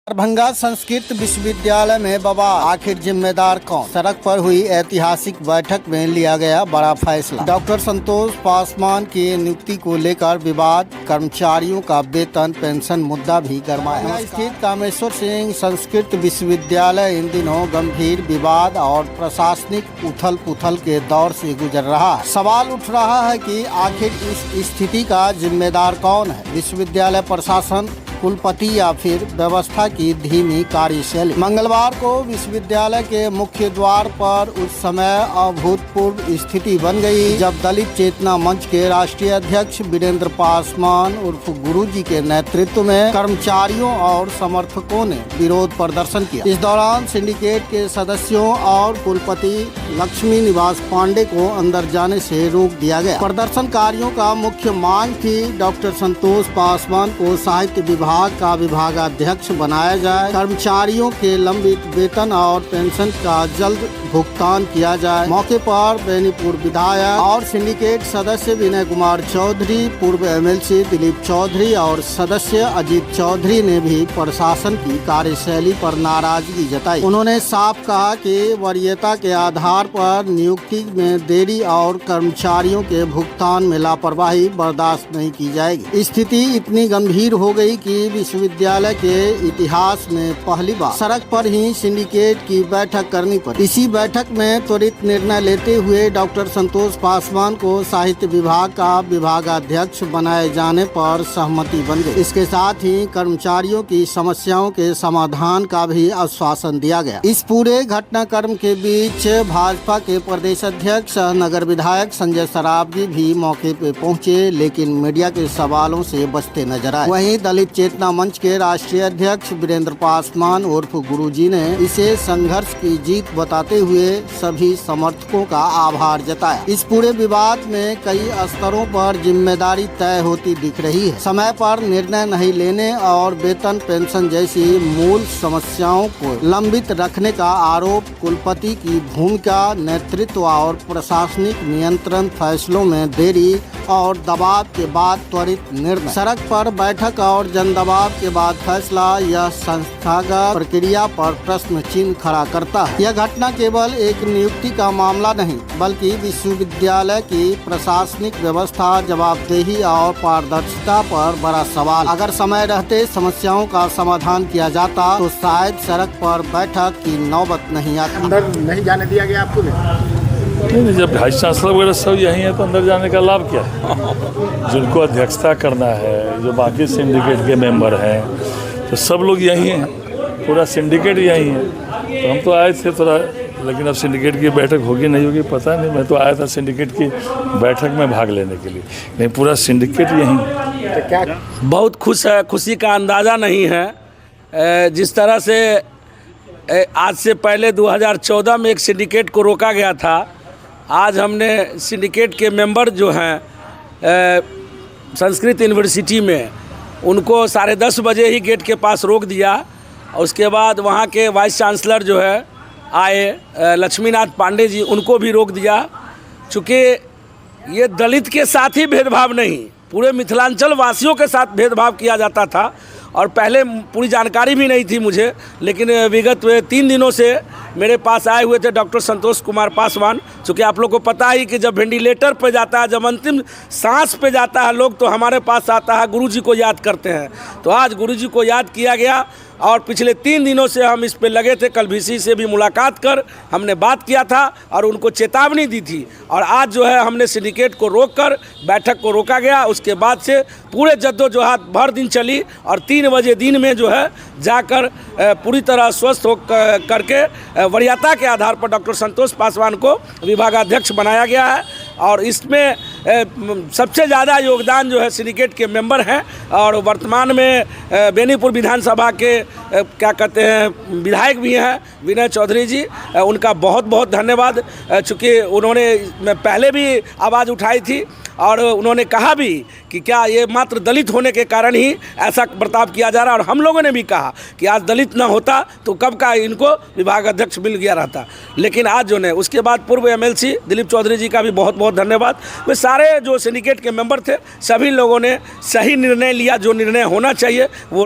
दरभंगा संस्कृत विश्वविद्यालय में बवाल, आखिर जिम्मेदार कौन? सड़क पर हुई ऐतिहासिक बैठक में लिया गया बड़ा फैसला। डॉक्टर संतोष पासवान की नियुक्ति को लेकर विवाद, कर्मचारियों का वेतन पेंशन मुद्दा भी गरमाया। स्थित कामेश्वर सिंह संस्कृत विश्वविद्यालय इन दिनों गंभीर विवाद और प्रशासनिक उथल पुथल के दौर से गुजर रहा है। सवाल उठ रहा है कि आखिर इस स्थिति का जिम्मेदार कौन है? विश्वविद्यालय प्रशासन, कुलपति या फिर व्यवस्था की धीमी कार्यशैली? मंगलवार को विश्वविद्यालय के मुख्य द्वार पर उस समय अभूतपूर्व स्थिति बन गई जब दलित चेतना मंच के राष्ट्रीय अध्यक्ष वीरेंद्र पासवान उर्फ गुरुजी के नेतृत्व में कर्मचारियों और समर्थकों ने विरोध प्रदर्शन किया। इस दौरान सिंडिकेट के सदस्यों और कुलपति लक्ष्मी निवास पांडे को अंदर जाने से रोक दिया गया। प्रदर्शनकारियों का मुख्य मांग थी डॉक्टर संतोष पासवान को साहित्य विभाग का विभागाध्यक्ष बनाया जाए, कर्मचारियों के लंबित वेतन और पेंशन का जल्द भुगतान किया जाए। मौके पर बेनीपुर विधायक और सिंडिकेट सदस्य विनय कुमार चौधरी, पूर्व एमएलसी दिलीप चौधरी और सदस्य अजीत चौधरी ने भी प्रशासन की कार्यशैली पर नाराजगी जताई। उन्होंने साफ कहा कि वरीयता के आधार पर नियुक्ति में देरी और कर्मचारियों के भुगतान में लापरवाही बर्दाश्त नहीं की जाएगी। स्थिति इतनी गंभीर हो गई कि विश्वविद्यालय के इतिहास में पहली बार सड़क पर ही सिंडिकेट की बैठक करनी पड़ी। इसी बैठक में त्वरित निर्णय लेते हुए डॉक्टर संतोष पासवान को साहित्य विभाग का विभागाध्यक्ष बनाए जाने पर सहमति बन गई। इसके साथ ही कर्मचारियों की समस्याओं के समाधान का भी आश्वासन दिया गया। इस पूरे घटनाक्रम के बीच भाजपा के प्रदेश अध्यक्ष नगर विधायक संजय सरावगी भी मौके पे पहुंचे, लेकिन मीडिया के सवालों से बचते नजर आए। वहीं दलित चेतना मंच के राष्ट्रीय अध्यक्ष वीरेंद्र पासवान उर्फ गुरुजी ने इसे संघर्ष की जीत बताते हुए सभी समर्थकों का आभार जताया। इस पूरे विवाद में कई स्तरों पर जिम्मेदारी तय होती दिख रही है। समय पर निर्णय नहीं लेने और वेतन पेंशन जैसी मूल समस्याओं को लंबित रखने का आरोप, कुलपति की भूमिका, नेतृत्व और प्रशासनिक नियंत्रण, फैसलों में देरी और दबाव के बाद त्वरित निर्णय, सड़क पर बैठक और जन दबाव के बाद फैसला, यह संस्थागत प्रक्रिया पर प्रश्न चिन्ह खड़ा करता है। यह घटना केवल एक नियुक्ति का मामला नहीं, बल्कि विश्वविद्यालय की प्रशासनिक व्यवस्था, जवाबदेही और पारदर्शिता पर बड़ा सवाल। अगर समय रहते समस्याओं का समाधान किया जाता तो शायद सड़क पर बैठक की नौबत नहीं आती। अंदर नहीं जाने दिया गया आपको? नहीं, जब वाइस चांसलर वगैरह सब यहीं है तो अंदर जाने का लाभ क्या है? जिनको अध्यक्षता करना है, जो बाकी सिंडिकेट के मेंबर हैं, तो सब लोग यहीं हैं, पूरा सिंडिकेट यहीं है। तो हम तो आए थे थोड़ा, लेकिन अब सिंडिकेट की बैठक होगी नहीं होगी पता नहीं। मैं तो आया था सिंडिकेट की बैठक में भाग लेने के लिए, नहीं पूरा सिंडिकेट यहीं है। तो क्या बहुत खुश है, खुशी का अंदाज़ा नहीं है। जिस तरह से आज से पहले 2014 में एक सिंडिकेट को रोका गया था, आज हमने सिंडिकेट के मेंबर जो हैं संस्कृत यूनिवर्सिटी में, उनको 10:30 बजे ही गेट के पास रोक दिया। और उसके बाद वहाँ के वाइस चांसलर जो है आए, लक्ष्मीनाथ पांडे जी, उनको भी रोक दिया। चूँकि ये दलित के साथ ही भेदभाव नहीं, पूरे मिथिलांचल वासियों के साथ भेदभाव किया जाता था। और पहले पूरी जानकारी भी नहीं थी मुझे, लेकिन विगत 3 दिनों से मेरे पास आए हुए थे डॉक्टर संतोष कुमार पासवान। चूँकि आप लोग को पता ही कि जब वेंटिलेटर पे जाता है, जब अंतिम सांस पे जाता है लोग, तो हमारे पास आता है, गुरुजी को याद करते हैं। तो आज गुरुजी को याद किया गया और पिछले 3 दिनों से हम इस पे लगे थे। कल वीसी से भी मुलाकात कर हमने बात किया था और उनको चेतावनी दी थी। और आज जो है हमने सिंडिकेट को रोककर बैठक को रोका गया। उसके बाद से पूरे जद्दोजहद भर दिन चली और 3 बजे दिन में जो है जाकर पूरी तरह स्वस्थ हो करके वरीयता के आधार पर डॉक्टर संतोष पासवान को विभागाध्यक्ष बनाया गया है। और इसमें सबसे ज़्यादा योगदान जो है सिंडिकेट के मेंबर हैं। और वर्तमान में बेनीपुर विधानसभा के क्या कहते हैं विधायक भी हैं विनय चौधरी जी, उनका बहुत बहुत धन्यवाद। चूँकि उन्होंने पहले भी आवाज़ उठाई थी और उन्होंने कहा भी कि क्या ये मात्र दलित होने के कारण ही ऐसा बर्ताव किया जा रहा है। और हम लोगों ने भी कहा कि आज दलित ना होता तो कब का इनको विभाग अध्यक्ष मिल गया रहता। लेकिन आज जो ने, उसके बाद पूर्व एमएलसी दिलीप चौधरी जी का भी बहुत बहुत धन्यवाद। वे सारे जो सिंडिकेट के मेंबर थे, सभी लोगों ने सही निर्णय लिया, जो निर्णय होना चाहिए वो